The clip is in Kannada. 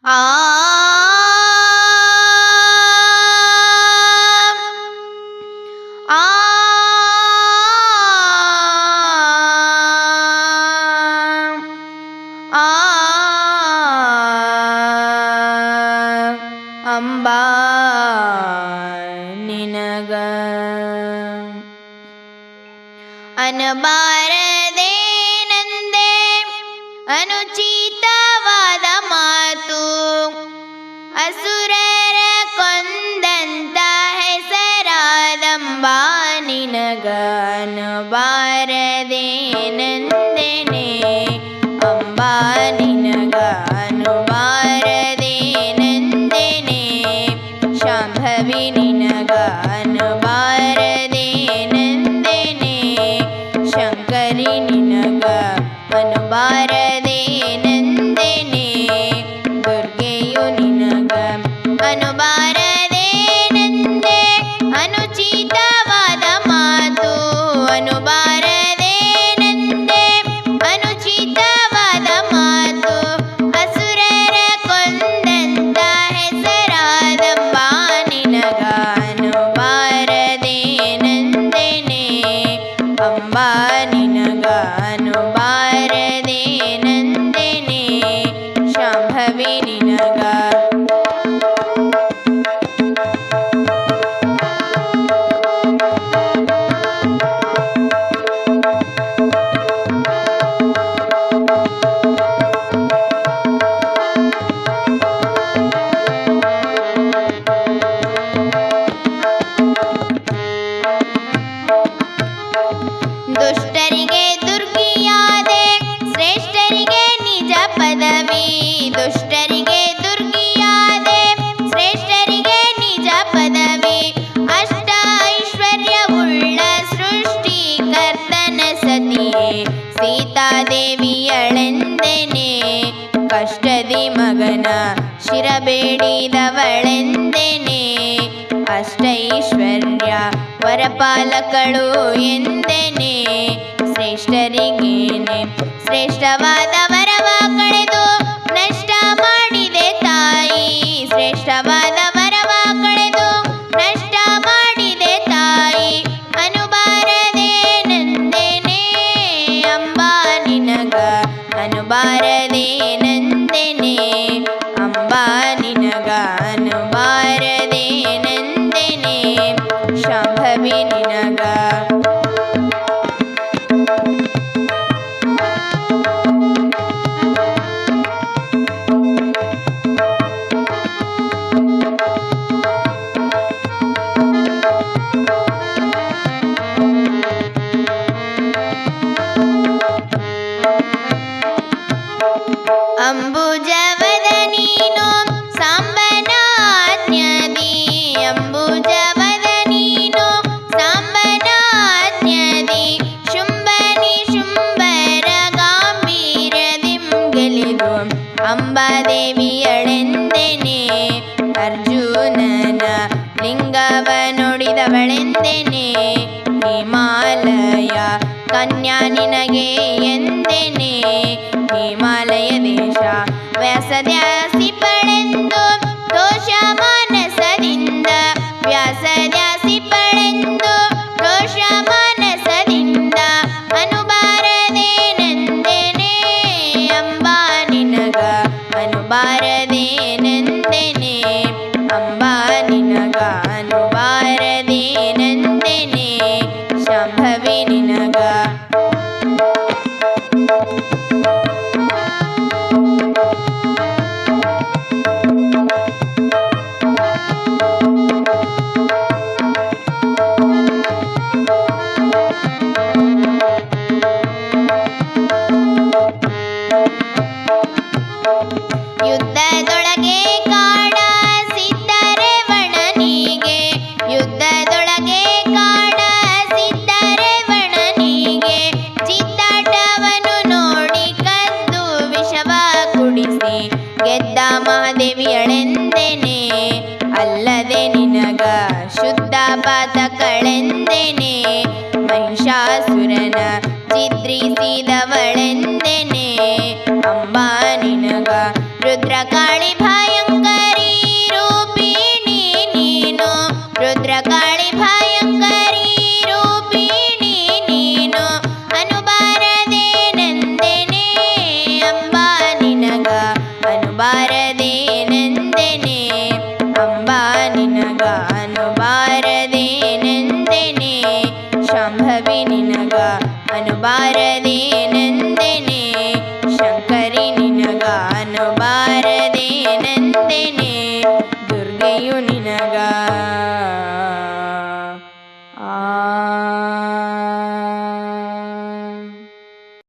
ಆ ಆ ಆ ಅಂಬಾ ನಿನಗ ಅನಬಾರದೆ ನಂದೆ ಅನುಚಿತವಾದ ಮಾತು ಅಸುರರ ಕೊಂದಂತ ಹೆಸರಾದಂಬಾ ನಿನಗ ಅನುಬಾರದೆ ನಂದೆನೆ ಅಂಬಾ ನಿನಗ ಅನುಬಾರದೆ ನಂದೆನೆ ಶಾಂಭವಿ ನಿನಗ ಅನುಬಾರದೆ ನಂದೆನೆ ಶಂಕರಿ ನಿನಗ ಅನುಬಾರದೆ ನಂದೆನೆ ದುರ್ಗೆಯು ನಿನಗ ಅನುಬಾರದೆ ನಂದೆ ಅನುಚಿತವಾದ ಮಾತು ಅನುಬಾರದೆ ನಂದೆ ಅನುಚಿತವಾದ ಮಾತು ಅಸುರರ ಕೊಂದಂತ ಹೆಸರಾದಂಬಾ ನಿನಗ ಅನುಬಾರದೆ ನಂದೆನೆ ಅಂಬಾ ನಿನಗ ಅನುಬಾರದೆ ನಂದೆನೆ ಶಾಂಭವಿ ನಿನಗ ದುಷ್ಟರಿಗೆ ದುರ್ಗಿಯಾದೆ ಶ್ರೇಷ್ಠರಿಗೆ ನಿಜ ಪದವಿ ದುಷ್ಟರಿಗೆ ದುರ್ಗಿಯಾದೆ ಶ್ರೇಷ್ಠರಿಗೆ ನಿಜ ಪದವಿ ಅಷ್ಟ ಐಶ್ವರ್ಯವುಳ್ಳ ಸೃಷ್ಟಿಕರ್ತನ ಸತಿಯೇ ಸೀತಾದೇವಿಯಳೆಂದೆನೆ ಕಷ್ಟದಿ ಮಗನ ಶಿರಬೇಡಿದವಳೆಂದೆನೆ ಅಷ್ಟೈಶ್ವರ್ಯ ವರಪಾಲಕಳು ಎಂದೆನೆ ಶ್ರೇಷ್ಠರಿಗೇನೆ ಶ್ರೇಷ್ಠವಾದ ವರವ ಕಳೆದು ನಷ್ಟ ಮಾಡಿದೆ ತಾಯಿ ಶ್ರೇಷ್ಠವಾದ ವರವ ಕಳೆದು ನಷ್ಟ ಮಾಡಿದೆ ತಾಯಿ ಅನುಬಾರದೆ ನಂದೆನೆ ಅಂಬಾ ನಿನಗ ಅನುಬಾರದೆ ನಂದೆನೆ ಅಂಬಾ ನಿನಗ ಅನುಬಾರದೆ ನಂದೆನೆ ಶಾಂಭವಿ ನಿನಗ ಅಂಬುಜವದ ನೀನು ಸಾಂಬನ ಆಜ್ಞದಿ ಅಂಬುಜವದ ನೀನು ಸಾಂಬನ ಆಜ್ಞದಿ ಶುಂಭನಿ ಶುಂಭರ ಗಾಂಭೀರ್ಯದಿಂ ಗೆಲಿದು ಅಂಬಾದೇವಿಯಳೆಂದೆನೆ ಅರ್ಜುನನ ಲಿಂಗವ ನುಡಿದವಳೆಂದೆನೆ ಹಿಮಾಲಯ ಕನ್ಯಾ ನಿನಗೆ ಎಂದೆನೆ ಹಿಮಾಲಯ ದೇಶ ವ್ಯಾಸದ್ಯಾಸಿ ಪಡೆಂದು ದೋಷ ಮಾನಸದಿಂದ ವ್ಯಾಸದ್ಯಾಸಿ ಪಡೆಂದು ದೋಷ ಮಾನಸದಿಂದ ಅನುಬಾರದೆ ನಂದೆನೆ ಅಂಬಾ ನಿನಗ ಅನುಬಾರದೆ ನಂದೆನೆ ಅಂಬಾ ನಿನಗ ಅನುಬಾರದೆ ನಂದೆನೆ ಶಾಂಭವಿ ನಿನಗ ಯುದ್ಧದೊಳಗೆ ಕಾಡ ಸಿದ್ಧರೇವಣನಿಗೆ ಯುದ್ಧದೊಳಗೆ ಕಾಡ ಸಿದ್ಧರೇವಣನಿಗೆ ಚಿತ್ತಾಟವನ್ನು ನೋಡಿ ಕದ್ದು ವಿಷವ ಕುಡಿಸಿ ಗೆದ್ದ ಮಹಾದೇವಿಯಳೆಂದೆನೆ ಅಲ್ಲದೆ ನಿನಗ ಶುದ್ಧ ಪಾತಕಳೆಂದೆನೆ ಮಹಿಷಾಸುರನ ಚಿತ್ರಿಸಿದವಳೆಂದೆನೆ ಅಂಬಾ ನಿನಗ ರುದ್ರಕಾಳಿ ಅನುಬಾರದೇನೆಂದೆನೆ ಶಾಂಭವಿ ನಿನಗ ಅನುಬಾರದೇನೆಂದೆನೆ ಶಂಕರಿ ನಿನಗ ಅನುಬಾರದೇನೆಂದೆನೆ ದುರ್ಗೆಯು